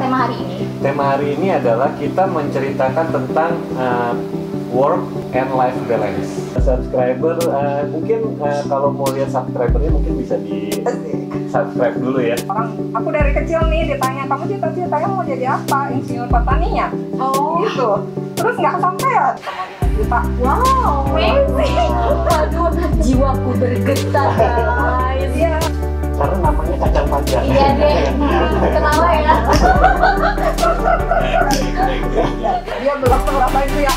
tema hari ini? Tema hari ini adalah kita menceritakan tentang work and life balance. Subscriber, mungkin kalau mau lihat subscribernya mungkin bisa di subscribe dulu ya. Aku dari kecil nih ditanya, kamu cita-citanya mau jadi apa? Insinyur pertanian. Oh, Gitu. Terus nggak kesampaian. Sama 5 juta. wow, amazing. Waduh, jiwaku bergetar guys. Iya. Karena namanya kacang panjang. Iya deh, kenapa ya? Dia belum berapa itu ya.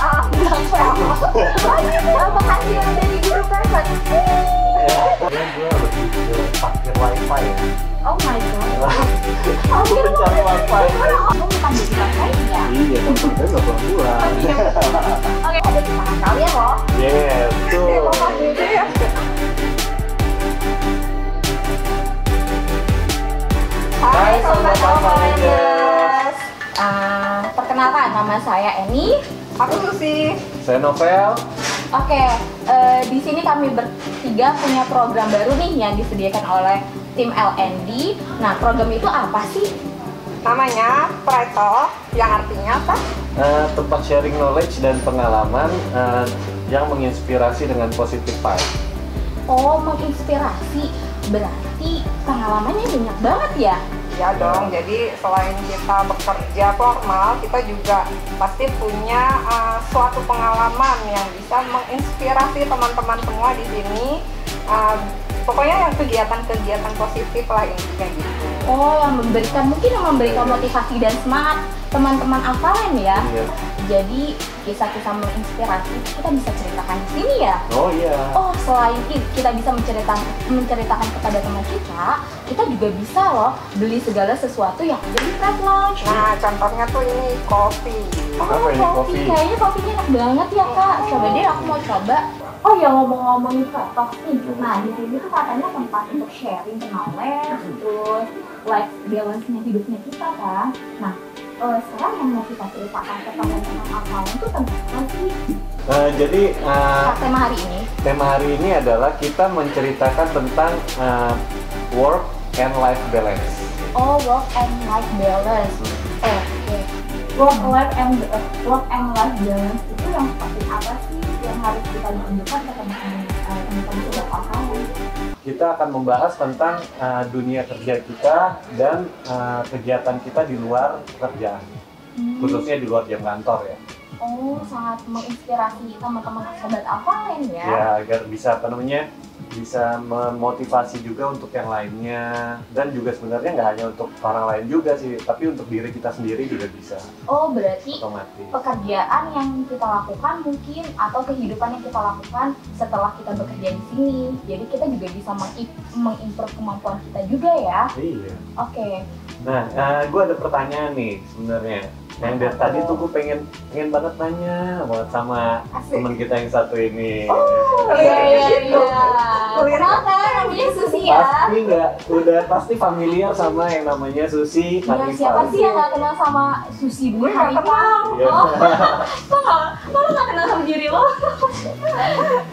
Apa hasil dari guru private? Dia lebih ke parkir wifi ya. Oh my god. Aku mencari wifi. Kamu bukan di private ya? Iya, tapi nggak pulang pulang. Oke, ada di tangan kalian loh. Yes, tuh. Hai Sobat Alphavengers. Perkenalkan, nama saya Eni. Aku Susi. Saya Novel. Oke, di sini kami bertiga punya program baru nih yang disediakan oleh tim LND. Nah, program itu apa sih? Namanya Pride Talk, yang artinya apa? Tempat sharing knowledge dan pengalaman yang menginspirasi dengan positive vibe. Oh, menginspirasi. Berarti pengalamannya banyak banget ya? Ya dong, jadi selain kita bekerja formal, kita juga pasti punya suatu pengalaman yang bisa menginspirasi teman-teman semua di sini. Pokoknya yang kegiatan-kegiatan positif lah intinya gitu. Oh, yang memberikan motivasi dan semangat teman-teman Alphaland ya. Iya. Jadi kisah-kisah menginspirasi kita bisa ceritakan di sini ya. Oh iya. Oh, selain itu kita bisa menceritakan kepada teman kita juga bisa loh beli segala sesuatu yang ada di Pride Lounge. Nah, contohnya tuh ini kopi. Apa ini kopi? Kayaknya kopinya enak banget ya kak. Coba deh aku mau coba. Oh ya, ngomong-ngomongin Pride Talk nih. Nah, di sini tuh katanya tempat untuk sharing knowledge, terus life balance-nya hidupnya kita kan. Nah, sekarang yang mau kita ceritakan ke teman-teman Alphaland itu tentang apa sih? Jadi Tema hari ini adalah kita menceritakan tentang work and life balance. oh, work and life balance. Oke. Work and life balance itu yang seperti apa sih yang harus kita tunjukkan ke teman-teman sobat Alphaland? Kita akan membahas tentang dunia kerja kita dan kegiatan kita di luar pekerjaan, khususnya di luar jam kantor ya. Oh, sangat menginspirasi teman-teman sobat Alphaland ya. Ya, agar bisa bisa memotivasi juga untuk yang lainnya, dan juga sebenarnya nggak hanya untuk orang lain juga sih, tapi untuk diri kita sendiri juga bisa. Oh, berarti Otomatis. pekerjaan yang kita lakukan mungkin atau kehidupan yang kita lakukan setelah kita bekerja di sini. Jadi kita juga bisa mengimprove kemampuan kita juga ya. Iya. Oke. Nah, gue ada pertanyaan nih sebenarnya. Yang dari tadi tuh gue pengen banget nanya banget sama teman kita yang satu ini. Iya. Kenalkan, namanya Susi ya. Pasti familiar sama yang namanya Susi. Ya, siapa sih yang nggak kenal sama Susi Bu Hanifah? Iya. Kok lo nggak kenal sama diri lo?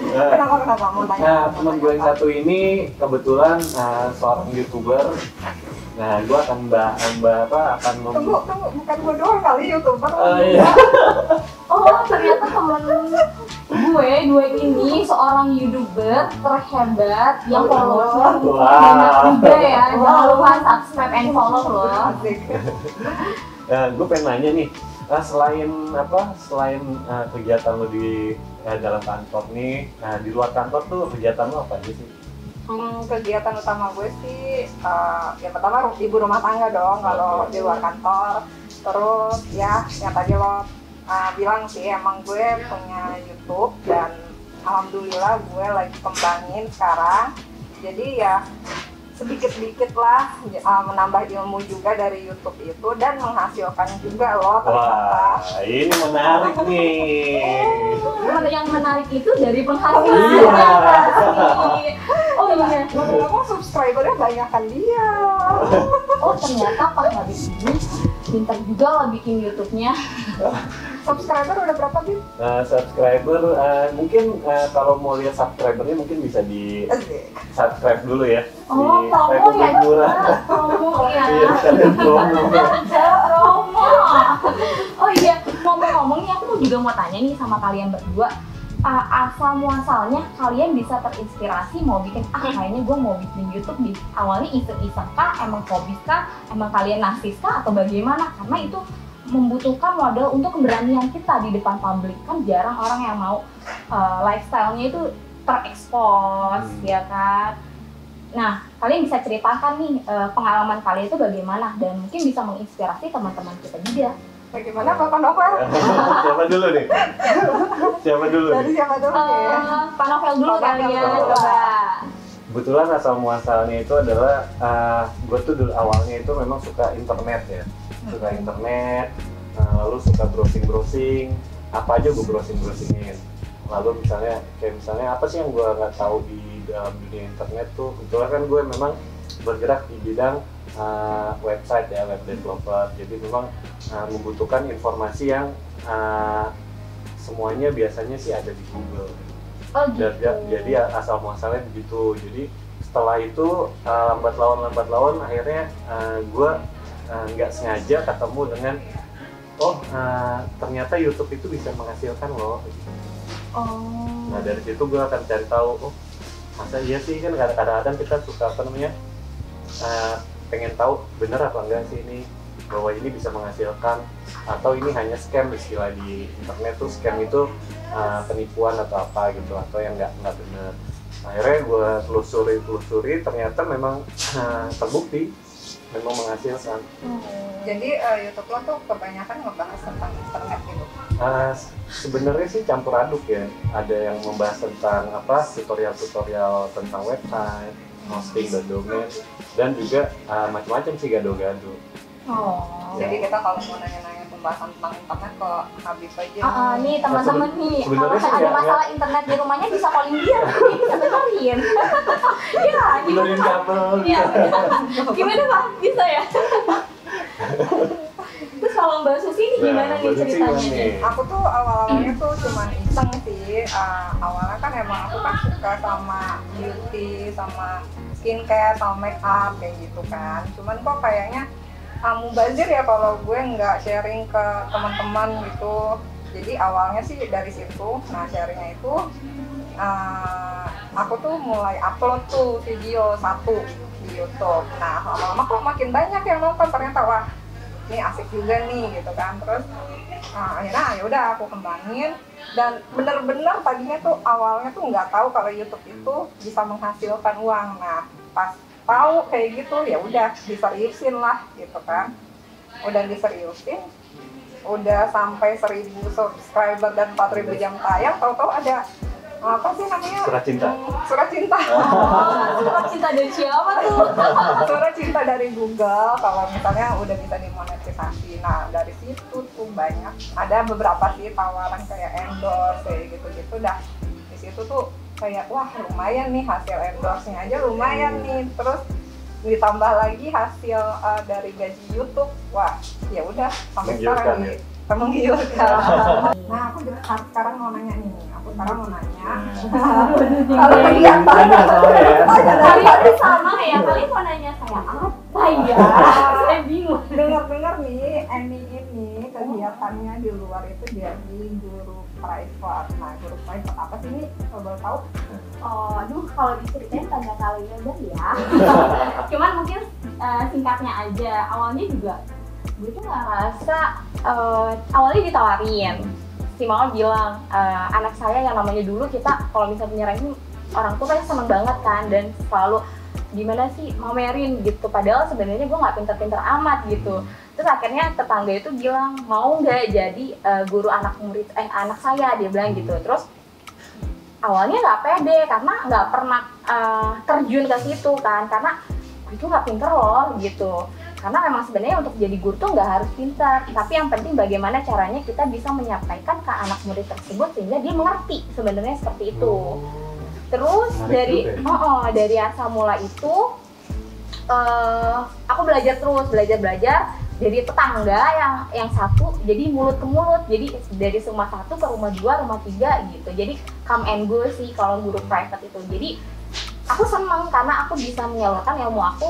Kenapa mau tanya? Nah, teman gue yang satu ini kebetulan seorang YouTuber. Nah, gue akan Tunggu, bukan gue doang kali YouTuber. Iya. Oh, ternyata temen gue dua ini seorang YouTuber terhebat yang followersnya banyak juga ya. Jangan lupa subscribe and follow loh. Gue pengen nanya nih, selain kegiatan lo di dalam kantor nih, di luar kantor tuh kegiatan lo apa aja sih? Kegiatan utama gue sih yang pertama ibu rumah tangga dong kalau di luar kantor. Terus ya yang tadi lo bilang sih, emang gue punya YouTube dan alhamdulillah gue lagi kembangin sekarang. Jadi ya sedikit-sedikit lah menambah ilmu juga dari YouTube itu dan menghasilkan juga loh ternyata. Wah, ini menarik nih. Yang menarik itu dari penghasilan. Iya. Oh iya. Ngomong-ngomong subscribernya banyakan dia. Oh, ternyata pas habis ini pintar juga lah bikin YouTube-nya. Subscriber udah berapa sih? Subscriber mungkin kalau mau lihat subscribernya mungkin bisa di subscribe dulu ya. Oh, di promo ya. murah. Promo ya. Iya, sekalian promo. juga mau tanya nih sama kalian berdua, asal muasalnya kalian bisa terinspirasi mau bikin kayaknya gue mau bikin YouTube di awalnya iseng-iseng kah, emang hobi kah, emang kalian narsis kah atau bagaimana? Karena itu membutuhkan modal untuk keberanian kita di depan publik. Kan jarang orang yang mau lifestyle-nya itu terekspos, ya kan? Nah, kalian bisa ceritakan nih pengalaman kalian itu bagaimana dan mungkin bisa menginspirasi teman-teman kita juga. Bagaimana Bapak Novel? Siapa dulu nih? Siapa dulu Dari nih? siapa dulu nih? Pak Novel dulu Pak kali ya, Novel. coba. Kebetulan asal muasalnya itu adalah gue tuh dulu awalnya itu memang suka internet ya, suka internet, lalu suka browsing, apa aja gue browsingin. Lalu misalnya apa sih yang gue nggak tahu di dalam dunia internet tuh, kebetulan kan gue memang bergerak di bidang website ya, web developer. Jadi memang membutuhkan informasi yang semuanya biasanya sih ada di Google. Oh gitu. Jadi asal muasalnya begitu. Jadi setelah itu lambat laun akhirnya gue nggak sengaja ketemu dengan ternyata YouTube itu bisa menghasilkan loh. Nah dari situ gue akan cari tahu, masa iya sih, kan kadang-kadang kita suka pengen tahu bener apa enggak sih ini, bahwa ini bisa menghasilkan atau ini hanya scam, istilah di internet tuh scam itu penipuan atau apa gitu, atau yang nggak benar. Akhirnya gue telusuri ternyata memang terbukti memang menghasilkan. Jadi YouTube lo tuh kebanyakan ngebahas tentang internet gitu? Sebenarnya sih campur aduk ya. Ada yang membahas tentang tutorial tentang website, hosting dan domain, dan juga macam-macam sih gado-gado. Jadi kita kalau mau nanya-nanya pembahasan tentang internet ke Habib aja. Nih teman-teman nih, kalau sebenarnya ada masalah internet di rumahnya bisa calling dia, dia bisa benerin. Ya, Benerin kabel. Iya, gimana Pak? Bisa ya? Terus kalau Mbak Susi ini gimana nih ceritanya nih? Aku tuh awal-awalnya tuh cuman iseng sih. Awalnya kan emang aku kan suka sama beauty, sama skincare, sama make up kayak gitu kan. Cuman kok kayaknya mubazir ya kalau gue nggak sharing ke teman-teman gitu. Jadi awalnya sih dari situ. Nah sharingnya itu aku tuh mulai upload tuh video satu di YouTube. Nah lama-lama kok makin banyak yang nonton, ternyata wah ini asik juga nih gitu kan. Terus akhirnya ya udah aku kembangin, dan bener-bener tadinya tuh awalnya tuh nggak tahu kalau YouTube itu bisa menghasilkan uang. Nah pas tahu kayak gitu ya udah diseriusin lah gitu kan. Udah diseriusin, udah sampai 1000 subscriber dan 4000 jam tayang, tahu-tahu ada apa sih namanya? Surat cinta. Surat cinta. Surat cinta dari siapa tuh? Surat cinta dari Google kalau misalnya udah bisa dimonetisasi. Nah dari situ tuh banyak, ada beberapa sih tawaran kayak endorse kayak gitu-gitu. Dah di situ tuh kayak wah lumayan nih, hasil endorse-nya aja lumayan nih. Terus ditambah lagi hasil dari gaji YouTube, wah ya udah sampai sekarang nih menggiurkan. Nah aku juga sekarang mau nanya nih, kalau kegiatan Kalian tuh sama ya, kalian mau nanya saya apa ya? Saya bingung. Dengar nih, Eni ini kegiatannya di luar itu jadi guru private. Nah guru private apa sih ini? Kalau tahu? Aduh, kalau diceritain tanda kalinya udah ya. Cuman mungkin singkatnya aja. Awalnya juga gue tuh nggak ngerasa, awalnya ditawarin. Si Mama bilang, anak saya yang namanya dulu kita kalau misalnya nyerahin orang tua pasti seneng banget kan, dan selalu gimana sih mamerin gitu, padahal sebenarnya gue nggak pinter-pinter amat gitu. Terus akhirnya tetangga itu bilang mau nggak jadi guru anak saya, dia bilang gitu. Terus awalnya nggak pede karena nggak pernah terjun ke situ kan, karena gue tuh nggak pinter loh gitu. Karena memang sebenarnya untuk jadi guru tuh nggak harus pintar, tapi yang penting bagaimana caranya kita bisa menyampaikan ke anak murid tersebut sehingga dia mengerti sebenarnya seperti itu. Terus dari asal mula itu aku belajar terus, belajar jadi tetangga yang satu, jadi mulut ke mulut, jadi dari rumah 1 ke rumah 2, rumah 3 gitu. Jadi come and go sih kalau guru private itu. Jadi aku senang karena aku bisa menyalurkan ilmu aku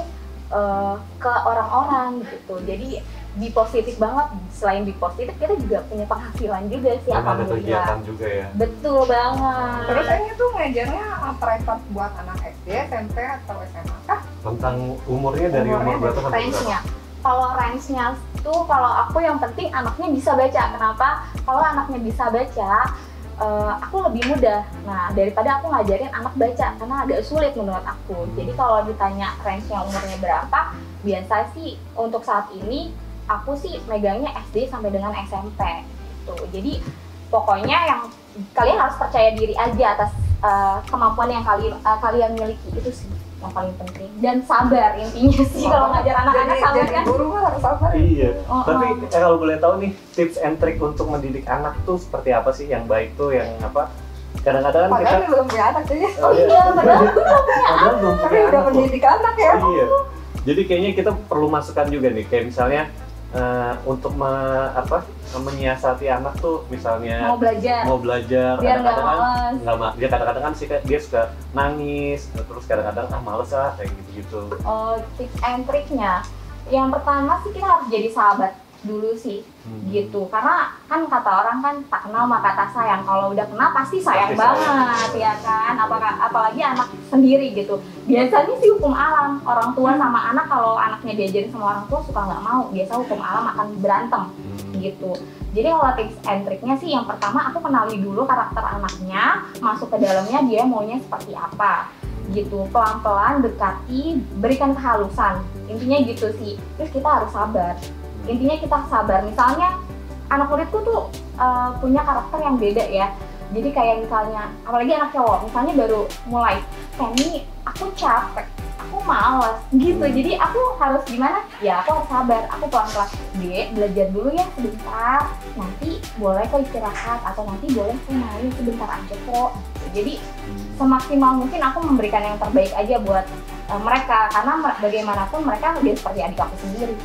ke orang-orang gitu. Jadi be positif banget. Selain be positif, kita juga punya penghasilan juga sih. Dan ada alhamdulillah. kegiatan juga ya. Betul banget. Terus ini tuh ngajarnya private buat anak SD, SMP atau SMA kah? Tentang umurnya dari umur berapa sampai berapa? range-nya. Kalau range-nya tuh kalau aku yang penting anaknya bisa baca. Kenapa? Kalau anaknya bisa baca, aku lebih mudah. Nah, daripada aku ngajarin anak baca karena agak sulit menurut aku. Jadi kalau ditanya range-nya umurnya berapa, biasa sih untuk saat ini aku sih megangnya SD sampai dengan SMP gitu. Jadi pokoknya yang kalian harus percaya diri aja atas kemampuan yang kalian miliki, itu sih yang paling penting. Dan sabar intinya sih kalau ngajar anak-anak, sabar jadi kan. guru kan harus sabar. Iya. Oh, Tapi oh. kalau boleh tahu nih tips and trick untuk mendidik anak tuh seperti apa sih yang baik tuh, yang apa? Kadang-kadang kan kita Padahal belum punya anak sih. Oh iya, padahal gue belum punya Padahal belum Tapi punya udah anak loh. mendidik anak ya. Iya. Jadi kayaknya kita perlu masukkan juga nih, kayak misalnya untuk menyiasati anak tuh, misalnya mau belajar. mau belajar, Biar nggak kadang-kadang males. dia kadang-kadang kan sih dia suka nangis, terus kadang-kadang males kayak gitu-gitu. Tips and triknya, yang pertama sih kita harus jadi sahabat dulu sih, gitu. Karena kan kata orang kan tak kenal maka tak sayang. Kalau udah kenal pasti sayang Pasti banget, ya kan. Apalagi anak sendiri gitu. Biasanya sih hukum alam, orang tua sama anak, kalau anaknya diajarin sama orang tua suka nggak mau, biasa hukum alam akan berantem gitu. Jadi kalau tips and triknya sih, yang pertama aku kenali dulu karakter anaknya, masuk ke dalamnya dia maunya seperti apa gitu. Pelan-pelan dekati, berikan kehalusan, intinya gitu sih. Terus kita harus sabar, intinya kita sabar. Misalnya anak muridku tuh punya karakter yang beda ya. Jadi kayak misalnya, apalagi anak cowok, misalnya baru mulai, Penny aku capek, aku malas gitu. Jadi aku harus gimana? Ya aku harus sabar, aku pelan-pelan. Dek, belajar dulu ya sebentar, nanti boleh kok istirahat, atau nanti boleh kok main sebentar aja kok. Jadi semaksimal mungkin aku memberikan yang terbaik aja buat mereka, karena bagaimanapun mereka udah seperti adik aku sendiri.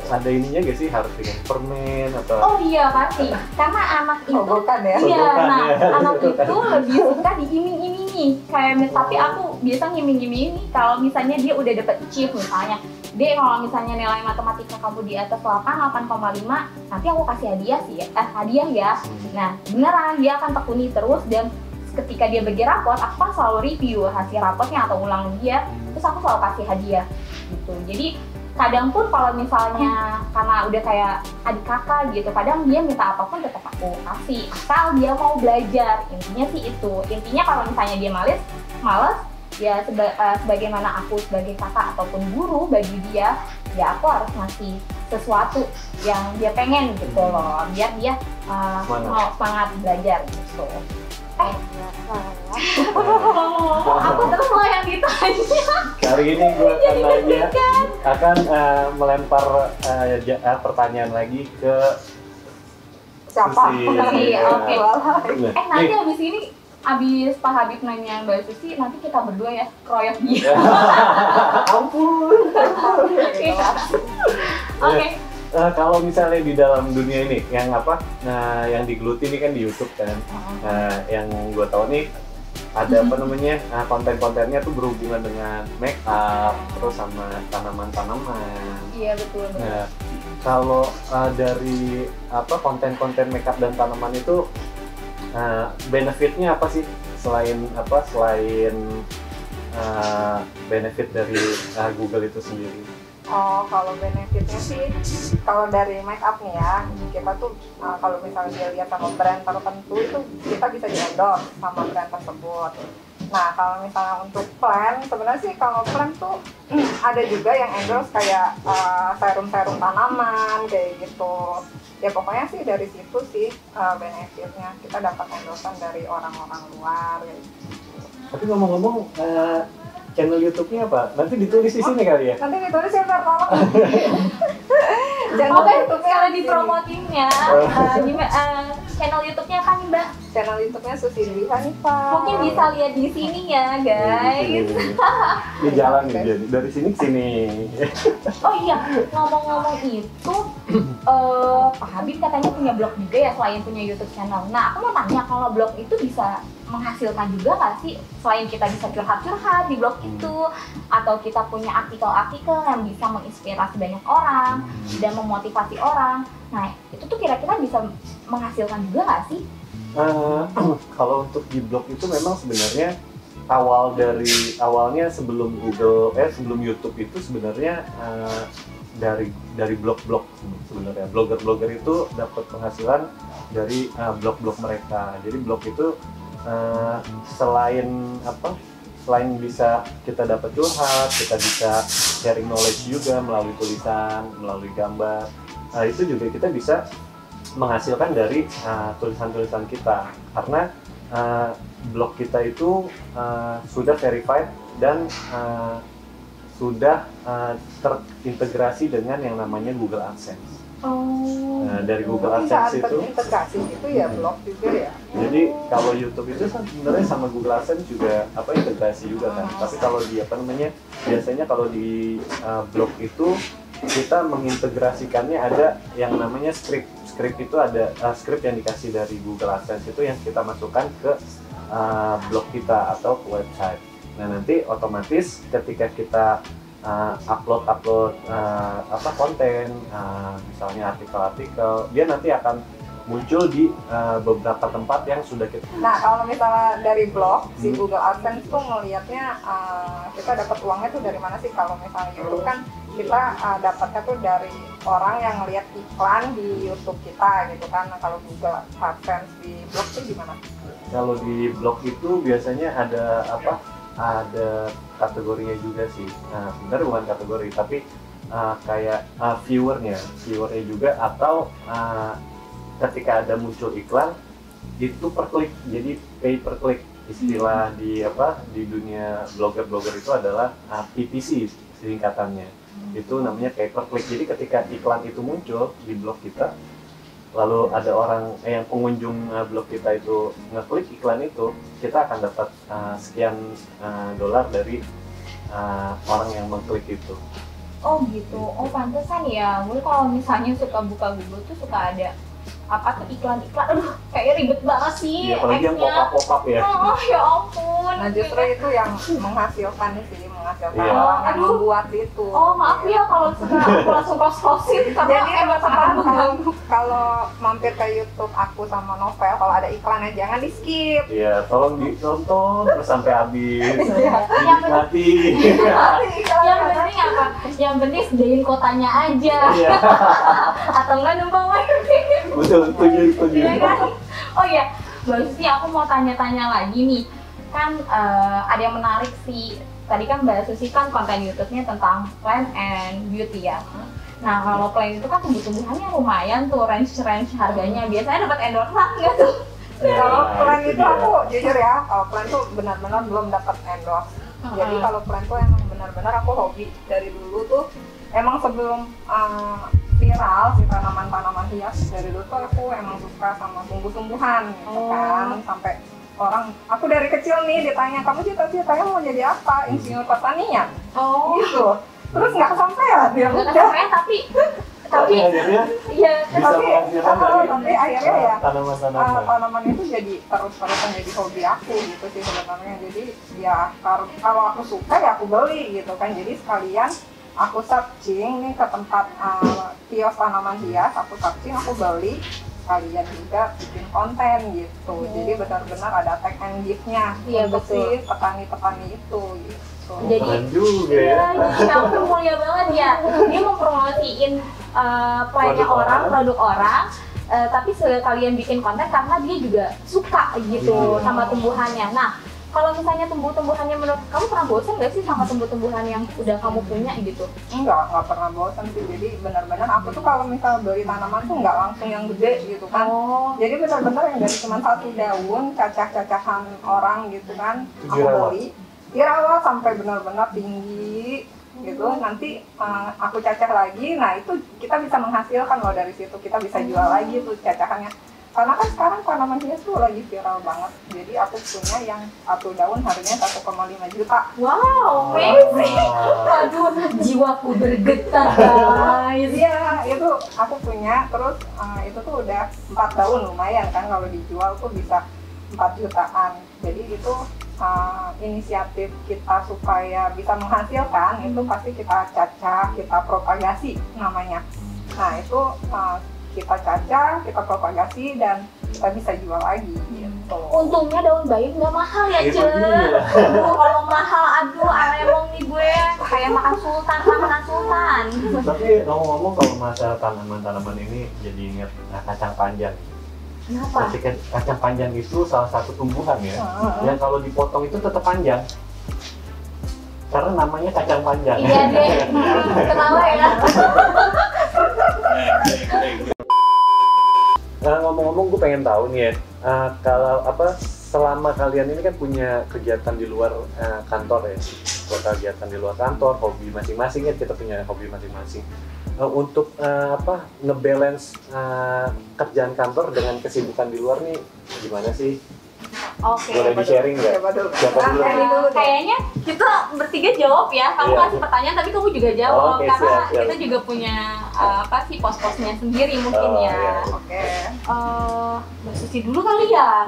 Ada ininya gak sih, harus dengan permen atau? Oh iya pasti, karena anak itu Sogokan ya. iya, Sogokan, nah ya. anak itu lebih suka diiming-imingi. Tapi aku biasa ngiming-imingi kalau misalnya dia udah dapet achieve, misalnya Dek, kalau misalnya nilai matematika kamu di atas 8,5, nanti aku kasih hadiah sih, hadiah ya. Nah beneran dia akan tekuni terus, dan ketika dia bagi rapot, aku kan selalu review hasil rapotnya atau ulang dia, terus aku selalu kasih hadiah gitu. Jadi kadang pun kalau misalnya karena udah kayak adik kakak gitu, kadang dia minta apapun tetap aku kasih, asal dia mau belajar. Intinya sih itu. Intinya kalau misalnya dia males ya sebagaimana aku sebagai kakak ataupun guru bagi dia, ya aku harus ngasih sesuatu yang dia pengen gitu loh, biar dia mau semangat belajar gitu. Aku terus lo yang ditanya. Kali ini gue akan melempar pertanyaan lagi ke Siapa? Susi. Iya, oke. Nah, Nanti nih. abis ini, abis Pak Habib nanya Mbak Susi, nanti kita berdua ya keroyok dia. Ampun. Oke. Kalau misalnya di dalam dunia ini yang yang digeluti ini kan di YouTube kan, yang gue tahu nih ada konten-kontennya tuh berhubungan dengan make up, terus sama tanaman-tanaman. Iya betul. Nah, kalau dari konten-konten make up dan tanaman itu benefitnya apa sih, selain benefit dari Google itu sendiri? Oh, kalau benefitnya sih, kalau dari make up nih ya, kita tuh kalau misalnya dia lihat sama brand tertentu itu kita bisa di-endorse sama brand tersebut. Nah, kalau misalnya untuk plant, sebenarnya sih kalau plant tuh ada juga yang endorse kayak serum-serum tanaman kayak gitu. Ya pokoknya sih dari situ sih benefitnya, kita dapat endorsean dari orang-orang luar kayak gitu. Tapi ngomong-ngomong, channel YouTube-nya apa? Nanti ditulis di sini kali ya? Nanti ditulis ya, Fer, tolong. Oke, kalau dipromotinnya, channel YouTube-nya apa nih Mbak? Channel YouTube-nya Susi Dwi Hanifah. Mungkin bisa lihat di sini ya guys. Ini jalan nih jadi dari sini ke sini. Oh iya, ngomong-ngomong itu, Pak Habib katanya punya blog juga ya selain punya YouTube channel. Nah, aku mau tanya kalau blog itu bisa menghasilkan juga nggak sih? Selain kita bisa curhat-curhat di blog itu, atau kita punya artikel-artikel yang bisa menginspirasi banyak orang dan memotivasi orang. Nah, itu tuh kira-kira bisa menghasilkan juga nggak sih? Kalau untuk di blog itu memang sebenarnya awalnya sebelum YouTube itu sebenarnya dari blog-blog sebenarnya blogger itu dapat penghasilan dari blog-blog mereka. Jadi blog itu selain bisa kita dapat curhat, kita bisa sharing knowledge juga melalui tulisan, melalui gambar. Itu juga kita bisa menghasilkan dari tulisan-tulisan kita karena blog kita itu sudah verified dan sudah terintegrasi dengan yang namanya Google AdSense. Dari Google AdSense itu integrasi itu ya blog juga ya. Jadi kalau YouTube itu sebenarnya sama Google AdSense juga integrasi juga kan. Tapi kalau di biasanya kalau di blog itu kita mengintegrasikannya ada yang namanya script itu ada script yang dikasih dari Google AdSense itu yang kita masukkan ke blog kita atau ke website. Nah nanti otomatis ketika kita upload konten, misalnya artikel-artikel, dia nanti akan muncul di beberapa tempat yang sudah kita. Nah kalau misalnya dari blog si Google AdSense tuh ngelihatnya kita dapat uangnya tuh dari mana sih? Kalau misalnya YouTube kan kita dapatnya tuh dari orang yang ngelihat iklan di YouTube kita gitu kan. Nah kalau Google AdSense di blog tuh gimana? Kalau di blog itu biasanya ada ada kategorinya juga sih. Nah sebenarnya bukan kategori tapi kayak viewernya juga atau ketika ada muncul iklan itu per klik, jadi pay per klik. Istilah di dunia blogger itu adalah PPC singkatannya. Itu namanya pay per klik. Jadi ketika iklan itu muncul di blog kita, lalu ada orang yang pengunjung blog kita itu ngeklik iklan itu, kita akan dapat sekian dolar dari orang yang mengklik itu. Oh gitu, oh pantesan ya. Gue kalau misalnya suka buka Google tuh suka ada iklan-iklan, aduh kayak ribet banget sih. Iya, apalagi yang pop-up ya. Oh ya ampun. Nah justru itu yang menghasilkan Iya. orang yang membuat itu. Oh maaf ya kalau suka aku langsung close-closein karena Jadi emang sangat mengganggu. kalau mampir ke YouTube aku sama Novel, kalau ada iklannya jangan di skip. Iya, tolong ditonton terus sampai habis. Yang penting apa? Yang penting sediain kotanya aja. Iya. Atau enggak numpang wifi. Betul, setuju. Iya kan? Oh iya, Mbak Susi aku mau tanya-tanya lagi nih. Kan ada yang menarik sih. Tadi kan Mbak Susi kan konten YouTube-nya tentang plant and beauty ya. Nah kalau plant itu kan tumbuh-tumbuhannya lumayan tuh, range harganya. Biasanya dapat endorse nggak tuh? Kalau plan itu aku jujur ya, kalau plan tuh benar-benar belum dapat endorse. Jadi kalau plan tuh emang benar-benar aku hobi dari dulu tuh. Emang sebelum viral si tanaman-tanaman hias, dari dulu tuh aku emang suka sama tumbuh-tumbuhan gitu kan. Sampai orang, aku dari kecil nih ditanya, kamu cita-citanya mau jadi apa? Insinyur pertanian? Gitu. Terus nggak kesampaian ya? Nggak kesampaian tapi akhirnya iya bisa menghasilkan dari tapi akhirnya ya tanaman-tanaman itu jadi terus-terusan jadi hobi aku gitu sih sebenarnya. Jadi ya kalau aku suka ya aku beli gitu kan. Jadi sekalian aku searching nih ke tempat kios tanaman hias, aku searching, aku beli, kalian juga bikin konten gitu. Jadi benar-benar ada tag and give-nya untuk si petani-petani itu gitu. Jadi juga ya. Jadi mulia banget ya. Dia mempromosiin plannya orang, produk orang, tapi sekalian bikin konten karena dia juga suka gitu sama tumbuhannya. Nah, kalau misalnya tumbuh-tumbuhannya menurut kamu pernah bosan nggak sih sama tumbuh-tumbuhan yang udah kamu punya gitu? Enggak pernah bosan sih. Jadi benar-benar aku tuh kalau misal beli tanaman tuh nggak langsung yang gede gitu kan. Jadi benar-benar yang dari cuma satu daun, cacah-cacahan orang gitu kan. Aku beli, dirawat sampai benar-benar tinggi gitu. Nanti aku cacah lagi. Nah itu kita bisa menghasilkan loh dari situ. Kita bisa jual lagi tuh cacahannya. karena kan sekarang tanaman hias tuh lagi viral banget. Jadi aku punya yang 1 daun harganya 1,5 juta. Wow, amazing. Aduh, jiwaku bergetar guys. Iya, itu aku punya. Terus itu tuh udah 4 daun, lumayan kan kalau dijual tuh bisa 4 jutaan. Jadi itu inisiatif kita supaya bisa menghasilkan itu pasti kita cacah, kita propagasi namanya. Nah itu kita cacah, kita propagasi dan kita bisa jual lagi gitu. Untungnya daun bayi nggak mahal ya, Itu Ce. dia. Aduh, kalau mahal, aduh, emang nih gue kayak makan sultan, makanan sultan. Tapi ngomong-ngomong kalau masalah tanaman-tanaman ini jadi ingat kacang panjang. Kenapa? Kacang panjang itu salah satu tumbuhan ya, yang kalau dipotong itu tetap panjang. Karena namanya kacang panjang. Iya deh, kenapa ya? Ngomong-ngomong, gue pengen tahu nih ya, kalau selama kalian ini kan punya kegiatan di luar kantor ya, buat kegiatan di luar kantor, hobi masing-masing ya, kita punya hobi masing-masing. Untuk ngebalance kerjaan kantor dengan kesibukan di luar nih gimana sih? Oke. Boleh di-sharing nggak? Siapa dulu? Siapa dulu? Kayaknya kita bertiga jawab ya. Kamu Iya. kasih pertanyaan tapi kamu juga jawab Oke, karena siap. kita juga punya pos-posnya sendiri mungkin Oh, ya. iya. Oke. Mbak Susi dulu kali ya.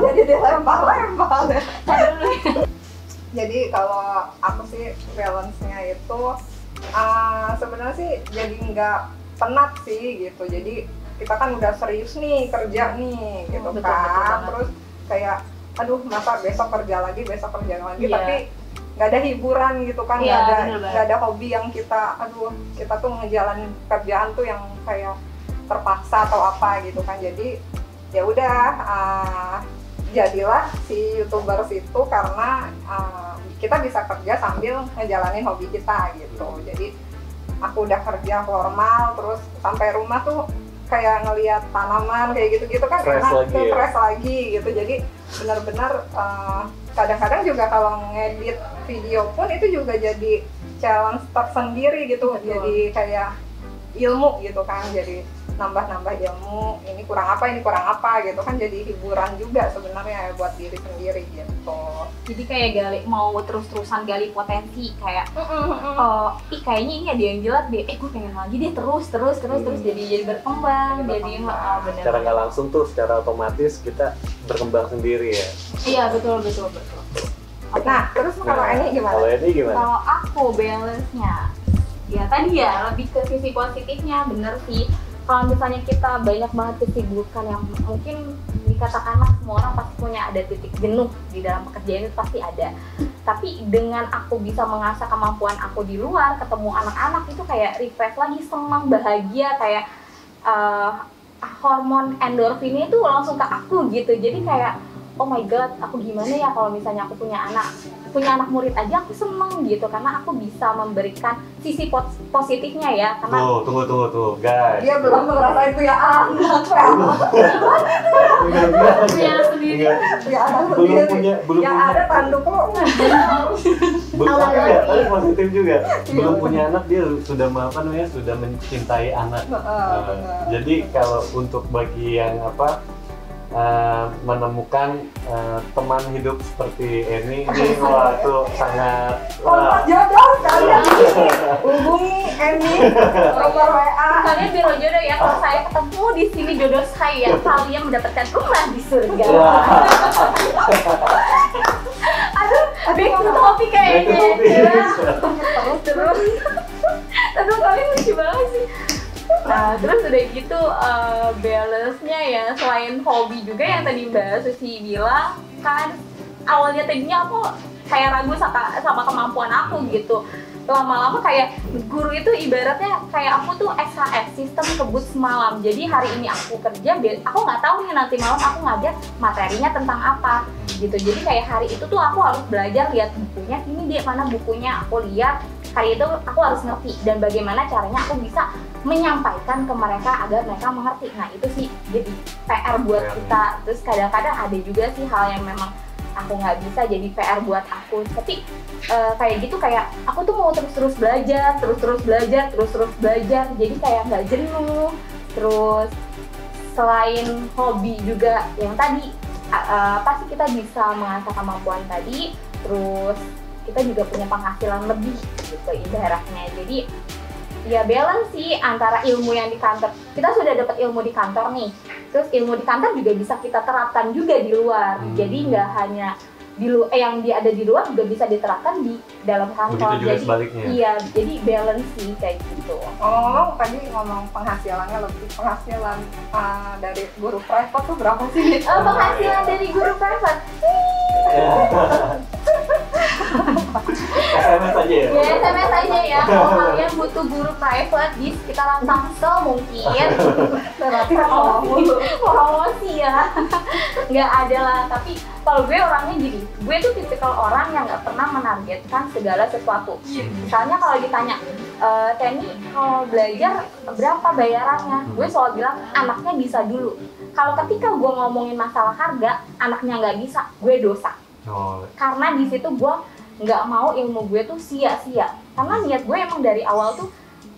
Jadi dilempar-lempar. Tadi dulu ya. Jadi kalau aku sih balance-nya itu sebenarnya sih jadi nggak penat sih gitu. Jadi kita kan udah serius nih kerja nih gitu Betul, kan. betul banget. Terus kayak aduh masa besok kerja lagi Iya. tapi nggak ada hiburan gitu kan, Iya, bener banget. nggak ada hobi yang kita tuh ngejalanin kerjaan tuh yang kayak terpaksa atau apa gitu kan. Jadi ya udah jadilah si YouTubers itu karena kita bisa kerja sambil ngejalanin hobi kita gitu. Jadi aku udah kerja formal terus sampai rumah tuh kayak ngelihat tanaman kayak gitu-gitu kan Fresh enak lagi tuh, ya? fresh lagi gitu. Jadi benar-benar kadang-kadang juga kalau ngedit video pun itu juga jadi challenge tersendiri gitu. Betul. Jadi kayak ilmu gitu kan, jadi nambah-nambah ilmu, ini kurang apa gitu kan, jadi hiburan juga sebenarnya buat diri sendiri gitu. Jadi kayak mau terus-terusan gali potensi kayak kayaknya ini ada yang jelas deh, gue pengen lagi deh terus jadi berkembang, jadi benar. Secara nggak langsung tuh, secara otomatis kita berkembang sendiri ya. Iya betul. Nah, terus kalau ini gimana? Kalau ini gimana? Kalau aku balance-nya, ya tadi ya lebih ke sisi positifnya, bener sih. Kalau misalnya kita banyak banget kesibukan yang mungkin dikatakanlah semua orang pasti punya ada titik jenuh di dalam pekerjaan itu pasti ada. Tapi dengan aku bisa mengasah kemampuan aku di luar, ketemu anak-anak itu kayak refresh lagi, senang, bahagia, kayak hormon endorfinnya itu langsung ke aku gitu. Jadi kayak oh my god, aku gimana ya kalau misalnya aku punya anak murid aja aku seneng gitu karena aku bisa memberikan sisi positifnya ya karena Tunggu guys. Dia belum ngerasain punya anak. punya sendiri. Punya anak Belum sendiri. punya Yang ada tanduk lo. tapi positif juga. Belum punya anak dia sudah sudah mencintai anak. Jadi kalau untuk bagi yang menemukan teman hidup seperti ini wah itu sangat Kontak jodoh kalian hubungi Eni nomor WA. Kalian biro jodoh ya, kalau saya ketemu di sini jodoh saya, kalian mendapatkan rumah di surga. Aduh, back to topic kayaknya. Terus kalian lucu banget sih. Nah, terus udah gitu balance-nya ya selain hobi juga yang tadi Mbak Susi bilang kan awalnya tadinya aku kayak ragu sama kemampuan aku gitu. Lama-lama kayak guru itu ibaratnya kayak aku tuh SHF, sistem kebut semalam. Jadi hari ini aku kerja, aku nggak tahu nih nanti malam aku ngajar materinya tentang apa gitu. Jadi kayak hari itu tuh aku harus belajar lihat bukunya, ini dia mana bukunya, aku lihat hari itu aku harus ngerti dan bagaimana caranya aku bisa menyampaikan ke mereka agar mereka mengerti. Nah itu sih jadi PR buat kita. Terus kadang-kadang ada juga sih hal yang memang aku nggak bisa jadi PR buat aku. Tapi kayak gitu kayak aku tuh mau terus terus belajar. Jadi kayak nggak jenuh. Terus selain hobi juga yang tadi pasti kita bisa mengasah kemampuan tadi, terus kita juga punya penghasilan lebih gitu ibaratnya. Jadi ya balance sih antara ilmu yang di kantor, kita sudah dapat ilmu di kantor nih, terus ilmu di kantor juga bisa kita terapkan juga di luar. Jadi nggak hanya yang ada di luar juga bisa diterapkan di dalam kantor. Begitu juga jadi sebaliknya. iya, jadi balance sih kayak gitu. Ngomong tadi ngomong penghasilannya lebih, penghasilan dari guru private tuh berapa sih? Penghasilan dari guru private SMS aja ya? ya SMS aja ya. Kalau kalian butuh guru private di sekitaran Tangsel mungkin promosi ya, nggak ada lah. Tapi kalau gue orangnya gini, gue tuh tipikal orang yang nggak pernah menargetkan segala sesuatu. Misalnya kalau ditanya, Teni kalau belajar berapa bayarannya, gue selalu bilang anaknya bisa dulu. Kalau ketika gue ngomongin masalah harga, anaknya nggak bisa, gue dosa. Karena di situ gue nggak mau ilmu gue tuh sia-sia. Karena niat gue emang dari awal tuh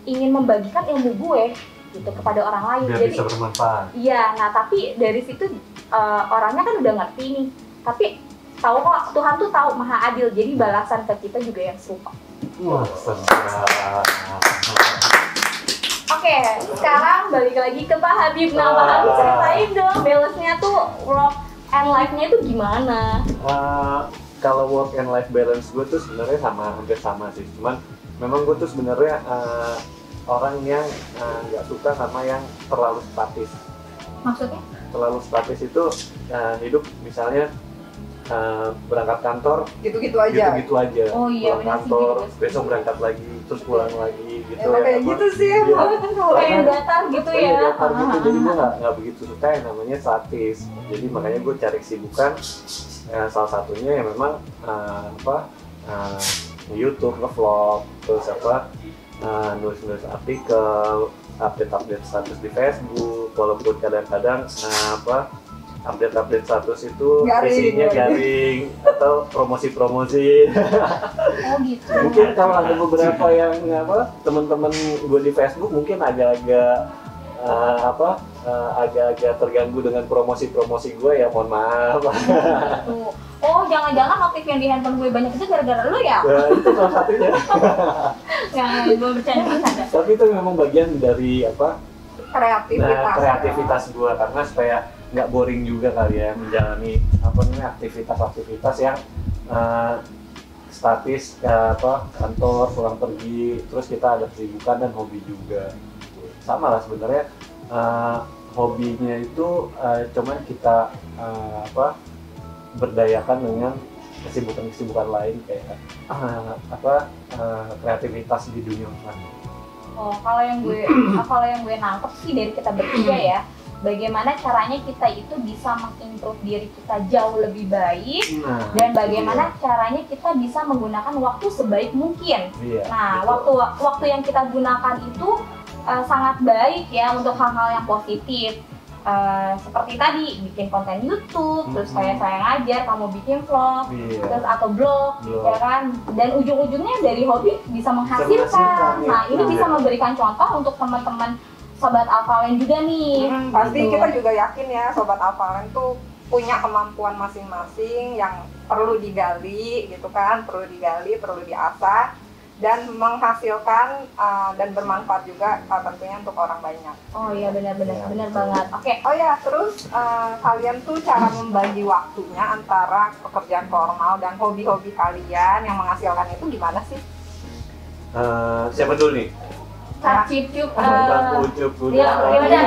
ingin membagikan ilmu gue gitu kepada orang lain. Biar jadi bisa bermanfaat. iya, nah tapi dari situ orangnya kan udah ngerti nih. Tapi tahu kok Tuhan tuh tahu maha adil. Jadi balasan ke kita juga yang serupa. Wah, sedap. Oke, sekarang balik lagi ke Pak Habib. Nah, Pak Habib ceritain dong balance-nya tuh work and life-nya itu gimana? Kalau work and life balance gue tuh sebenarnya hampir sama sih. Cuman memang gue tuh sebenarnya orang yang nggak suka sama yang terlalu statis. Maksudnya? Terlalu statis itu hidup misalnya berangkat kantor Gitu-gitu aja. gitu aja. Oh iya, pulang benar sih, kantor, gitu. besok berangkat lagi, terus pulang lagi gitu. Emang kayak gitu sih Iya. emang. Kayak datar gitu ya? Iya, datar gitu. Jadi gue nggak begitu suka yang namanya statis. Jadi makanya gue cari kesibukan. Salah satunya yang memang YouTube, nge-vlog, terus nulis-nulis artikel, update status di Facebook, walaupun kadang-kadang update status itu isinya garing atau promosi. Oh gitu. Mungkin kalau ada beberapa yang teman-teman gue di Facebook mungkin agak-agak agak-agak terganggu dengan promosi gue ya, mohon maaf. Oh, jangan-jangan notif yang di handphone gue banyak itu gara-gara lu ya? Nah, itu salah satunya. Nggak, gue bercanda. Tapi itu memang bagian dari kreativitas gue, karena supaya nggak boring juga kali ya menjalani aktivitas yang statis, kantor, pulang pergi, terus kita ada kesibukan dan hobi juga. Sama lah sebenarnya, hobinya itu cuman kita berdayakan dengan kesibukan lain kayak kreativitas di dunia online. Oh, kalau yang gue nangkep sih dari kita bertiga ya, bagaimana caranya kita itu bisa mengimprove diri kita jauh lebih baik, dan bagaimana caranya kita bisa menggunakan waktu sebaik mungkin. Iya, nah, betul. waktu yang kita gunakan itu sangat baik ya untuk hal-hal yang positif. Seperti tadi bikin konten YouTube, terus saya ngajar, kamu bikin vlog, terus atau blog, ya kan, dan ujung-ujungnya dari hobi bisa menghasilkan. Nah, ini bisa memberikan contoh untuk teman-teman sobat Alphalen juga nih. Pasti gitu. kita juga yakin ya sobat Alphalen tuh punya kemampuan masing-masing yang perlu digali gitu kan, perlu diasah dan menghasilkan dan bermanfaat juga tentunya untuk orang banyak. Oh iya, benar banget. Oke. Oh ya, terus kalian tuh cara membagi waktunya antara pekerjaan formal dan hobi-hobi kalian yang menghasilkan itu gimana sih? Siapa dulu nih? Kak Cip-Cup. Ya udah,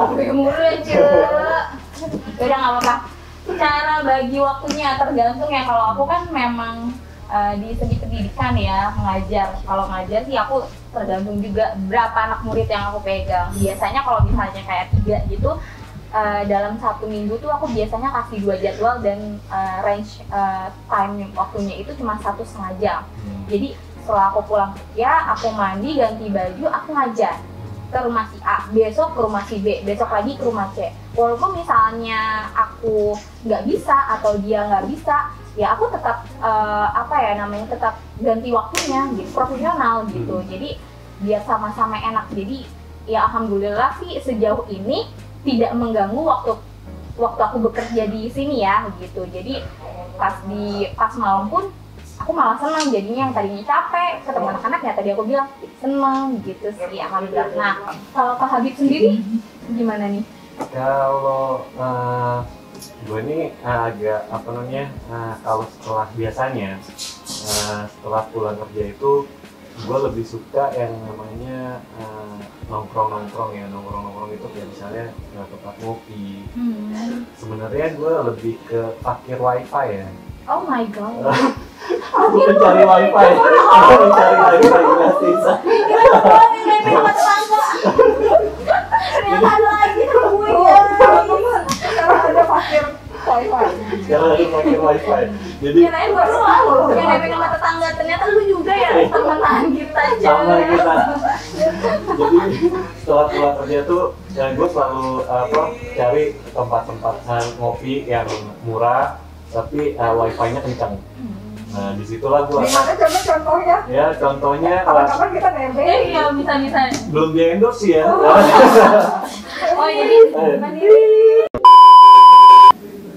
gue mulu ya, Cuk. Udah nggak apa-apa. Cara bagi waktunya tergantung ya. Kalau aku kan memang di segi pendidikan ya, mengajar. Kalau ngajar sih aku tergantung juga berapa anak murid yang aku pegang. Biasanya kalau misalnya kayak 3 gitu, dalam 1 minggu tuh aku biasanya kasih 2 jadwal dan range time waktunya itu cuma 1,5 jam. Jadi setelah aku pulang kerja, aku mandi, ganti baju, aku ngajar ke rumah si A, besok ke rumah si B, besok lagi ke rumah C. Walaupun misalnya aku nggak bisa atau dia nggak bisa, ya aku tetap tetap ganti waktunya gitu, profesional gitu. Jadi biar sama-sama enak. Jadi ya alhamdulillah sih sejauh ini tidak mengganggu waktu aku bekerja di sini ya gitu. Jadi pas malam pun aku malah senang jadinya, yang tadinya capek ketemu anak-anak ya tadi aku bilang senang gitu sih alhamdulillah. Nah kalau Kak Habib sendiri gimana nih? Kalau gue ini agak apa namanya, kalau setelah biasanya setelah pulang kerja itu gue lebih suka yang namanya nongkrong itu kayak misalnya tempat ngopi. Sebenarnya gue lebih ke parkir wifi ya. Oh my god. Mencari wifi, mencari wifi gratis. Ternyata ada lagi gue. Sekarang ada parkir wifi. Sekarang ada parkir wifi. Jadi kirain gue doang yang nebeng sama tetangga, ternyata lu juga ya temenan kita aja. sama kita. Jadi setelah pulang kerja tuh ya gue selalu cari tempat-tempat ngopi yang murah tapi wifi-nya kencang. Nah disitulah gue. Gimana coba contohnya? Ya contohnya Kapan-kapan kita nebeng. Iya bisa. belum di endorse sih ya. Oh jadi mandiri.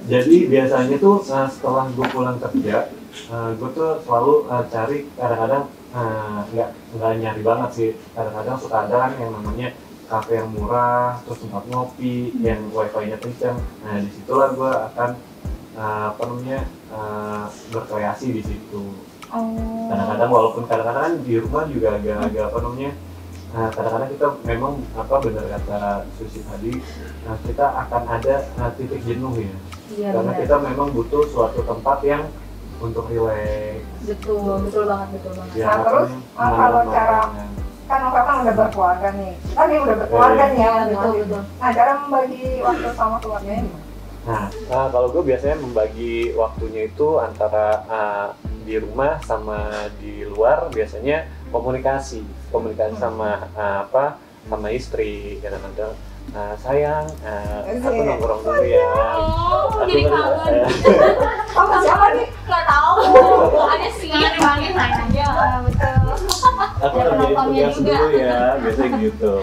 Jadi biasanya tuh setelah gue pulang kerja, gue tuh selalu cari kadang-kadang nggak nyari banget sih. Kadang-kadang suka ada kan yang namanya kafe yang murah, terus tempat ngopi yang wifi-nya kencang. Nah disitulah gue akan berkreasi di situ. Kadang-kadang walaupun kadang-kadang di rumah juga agak kadang-kadang kita memang benar kata Susi tadi, kita akan ada titik jenuh ya. Iya, Karena benar. kita memang butuh suatu tempat yang untuk rileks. Betul banget. Ya, Nah, terus, kalau cara- Kan orang udah berkeluarga nih. Kita nih udah berkeluarga nih ya. Betul. Nah, cara membagi waktu sama keluarganya gimana? Nah, kalau gue biasanya membagi waktunya itu antara di rumah sama di luar, biasanya komunikasi sama sama istri. Kadang-kadang sayang, aku nongkrong dulu ya. Oh, Aku jadi kan- kangen. Sama siapa nih? Nggak tahu. Ada sih dipanggil aja. Betul. Aku Ya, kerjain penontonnya tugas juga. dulu ya, biasanya gitu.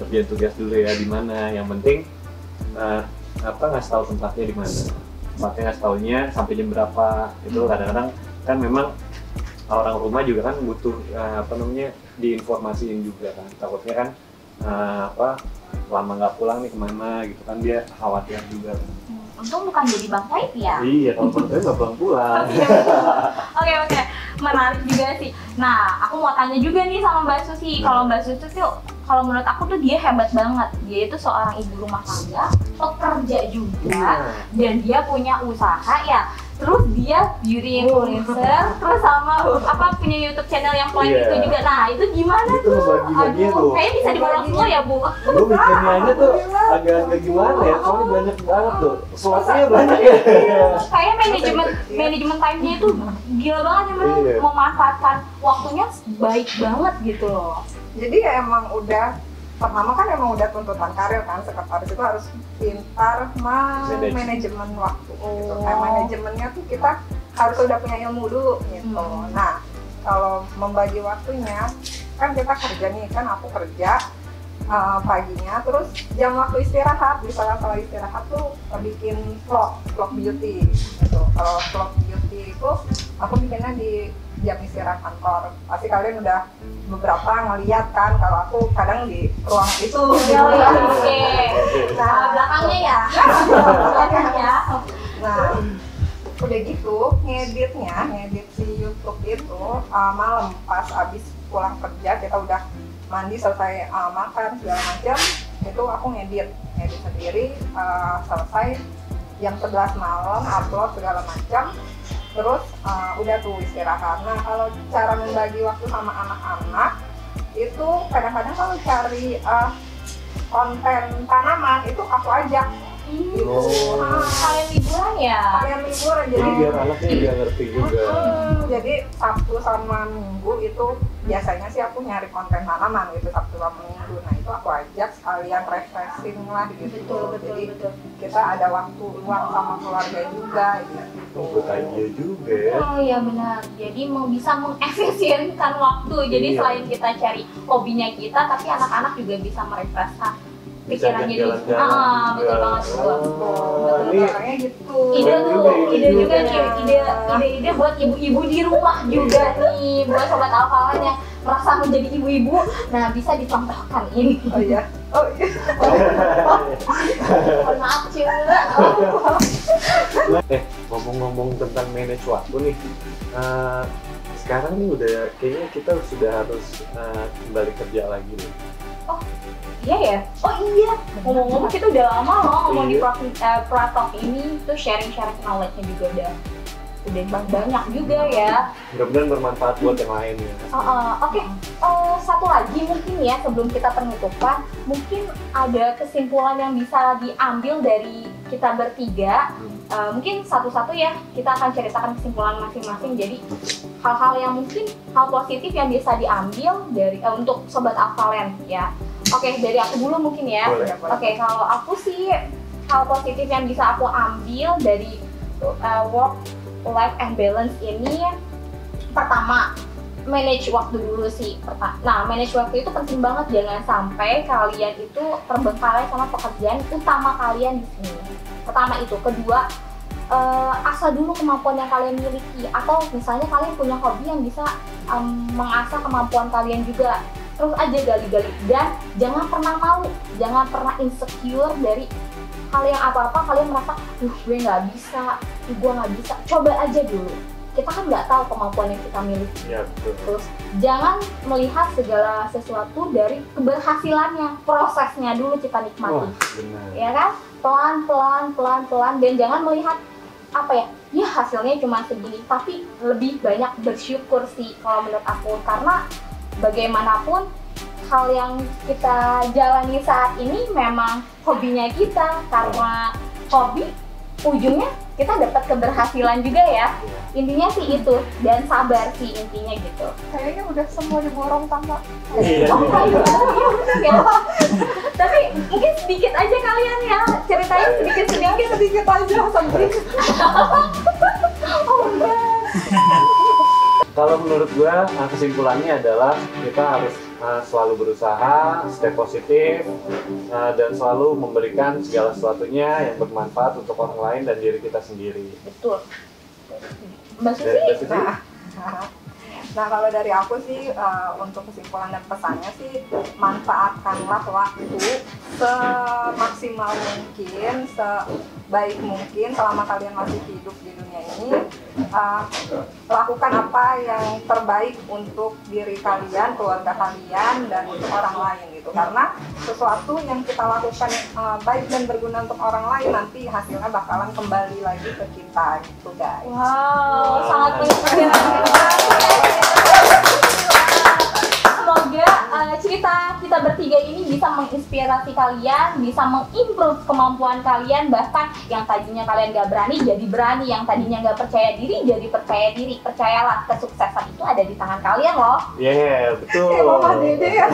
Kerjain tugas dulu ya di mana. Yang penting ngasih tahu tempatnya di mana. Tempatnya ngasih taunya sampai jam berapa. Itu kadang-kadang kan memang orang rumah juga kan butuh diinformasiin juga kan. Takutnya kan lama nggak pulang nih kemana gitu kan, dia khawatir juga kan. Untung bukan jadi Bang Taib ya. Iya, kalau menurut saya nggak pulang-pulang. Oke. Menarik juga sih. Nah, aku mau tanya juga nih sama Mbak Susi. Kalau Mbak Susi tuh, kalau menurut aku tuh dia hebat banget. Dia itu seorang ibu rumah tangga, pekerja juga, dan dia punya usaha ya. Terus dia beauty influencer, terus sama punya YouTube channel yang poin Iya. itu juga. Nah, itu gimana Itu tuh? bagi-baginya tuh. Kayaknya bisa diborong semua ya, Bu. Gue mikirnya aja tuh agak gimana ya, soalnya banyak banget tuh. Sesuatunya banyak ya. Kayak manajemen time-nya itu gila banget ya, bener. Iya. Memanfaatkan waktunya baik banget gitu loh. Jadi ya emang udah pertama kan emang udah tuntutan karir kan, sekretaris itu harus pintar manajemen waktu gitu. Manajemennya tuh kita harus udah punya ilmu dulu gitu. Nah kalau membagi waktunya kan kita kerja nih, kan aku kerja paginya, terus jam waktu istirahat di sela-sela istirahat tuh bikin vlog beauty gitu. Kalau vlog beauty itu aku bikinnya di jam istirahat kantor. Pasti kalian udah beberapa ngeliat kan kalau aku kadang di ruang itu. Oke. Nah, Belakangnya ya. Belakangnya. Nah, udah gitu ngedit si YouTube itu malam pas abis pulang kerja, kita udah mandi selesai makan segala macam, itu aku ngedit sendiri selesai jam 11 malam, upload segala macam, terus udah tuh istirahat. Nah kalau cara membagi waktu sama anak-anak itu kadang-kadang kalau cari konten tanaman itu aku ajak Gitu. Kalian liburan ya? Kalian liburan Jadi biar anaknya dia ngerti juga. Jadi Sabtu sama Minggu itu biasanya sih aku nyari konten tanaman gitu Sabtu sama Minggu. Nah itu aku ajak sekalian refreshing lah gitu. Jadi kita ada waktu luang sama keluarga juga gitu. Buat idea juga ya. Oh iya benar. Jadi mau bisa mengefisienkan waktu. Jadi Iya. selain kita cari hobinya kita, tapi anak-anak juga bisa merefreshkan Bisa pikirannya. jalan-jalan Betul juga. banget juga. Ini Makanya gitu. Ide Keren tuh, juga, ide juga ide nih, ide buat ibu-ibu di rumah juga nih, buat sobat alfawan yang merasa menjadi ibu-ibu, nah bisa dicontohkan ini. Oh iya. Oh iya. Mohon maaf cuy. Ngomong-ngomong tentang manage waktu nih, sekarang nih udah kayaknya kita sudah harus kembali kerja lagi nih. Iya ya? Oh iya, ngomong-ngomong kita udah lama loh ngomong di Iya. Pratok ini, tuh sharing-sharing knowledge-nya juga udah banyak juga ya. Mudah-mudahan bermanfaat buat yang lain ya. Oke, satu lagi mungkin ya sebelum kita penutupan, mungkin ada kesimpulan yang bisa diambil dari kita bertiga. Mungkin satu-satu ya kita akan ceritakan kesimpulan masing-masing. Jadi hal-hal yang mungkin hal positif yang bisa diambil dari untuk sobat Alphaland ya. Oke, dari aku dulu mungkin ya. Boleh. Oke, kalau aku sih hal positif yang bisa aku ambil dari work life and balance ini, pertama manage waktu dulu sih. Nah, manage waktu itu penting banget, jangan sampai kalian itu terbengkalai sama pekerjaan utama kalian di sini. Pertama itu. Kedua, asah dulu kemampuan yang kalian miliki, atau misalnya kalian punya hobi yang bisa mengasah kemampuan kalian juga. Terus aja gali-gali, dan jangan pernah malu, jangan pernah insecure dari hal yang apa-apa kalian merasa, gue nggak bisa, gue nggak bisa. Coba aja dulu. Kita kan nggak tahu kemampuan yang kita miliki. Ya betul. Terus jangan melihat segala sesuatu dari keberhasilannya, prosesnya dulu kita nikmati. Wah, benar. Ya kan? Pelan-pelan, dan jangan melihat apa ya hasilnya cuma segini, tapi lebih banyak bersyukur sih kalau menurut aku, karena bagaimanapun hal yang kita jalani saat ini memang hobinya kita, karena hobi ujungnya kita dapat keberhasilan juga ya. Intinya sih itu, dan sabar sih intinya gitu. Kayaknya udah semua diborong sama. Iya. Oh iya, ya. Tapi mungkin sedikit aja kalian ya, ceritain sedikit aja sampai. Oh enggak. Kalau menurut gua kesimpulannya adalah kita harus selalu berusaha, stay positif, dan selalu memberikan segala sesuatunya yang bermanfaat untuk orang lain dan diri kita sendiri. Betul. Mbak Dari Mbak Susi? Susi? Nah kalau dari aku sih untuk kesimpulan dan pesannya sih, manfaatkanlah waktu semaksimal mungkin, sebaik mungkin selama kalian masih hidup di dunia ini. Lakukan apa yang terbaik untuk diri kalian, keluarga kalian, dan untuk orang lain gitu. Karena sesuatu yang kita lakukan baik dan berguna untuk orang lain, nanti hasilnya bakalan kembali lagi ke kita gitu guys. Wow, sangat menginspirasi. Semoga cerita kita bertiga ini bisa menginspirasi kalian, bisa mengimprove kemampuan kalian, bahkan yang tadinya kalian gak berani jadi berani, yang tadinya gak percaya diri jadi percaya diri. Percayalah, kesuksesan itu ada di tangan kalian loh. Yeah, betul. Mama Dede ya.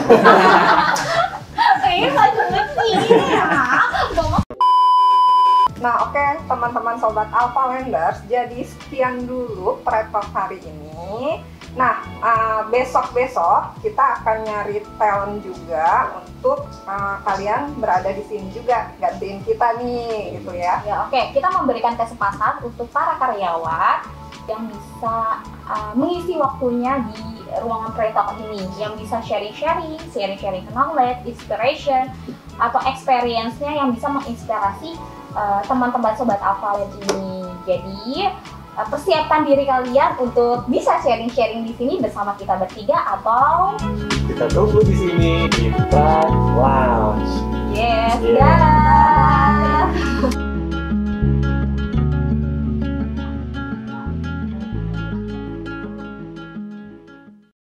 Gak jelas sih. Nah oke, teman-teman sobat Alphalanders, jadi sekian dulu Pretalk hari ini. Nah besok-besok kita akan nyari talent juga untuk kalian berada di sini juga, gantiin kita nih gitu ya. Ya oke, kita memberikan kesempatan untuk para karyawan yang bisa mengisi waktunya di ruangan Pretalk ini, yang bisa sharing knowledge, inspiration, atau experience-nya yang bisa menginspirasi teman-teman sobat Alphaland ini. Jadi persiapkan diri kalian untuk bisa sharing di sini bersama kita bertiga, atau Kita tunggu di sini di Pride Lounge. yes, Yeah. dadah.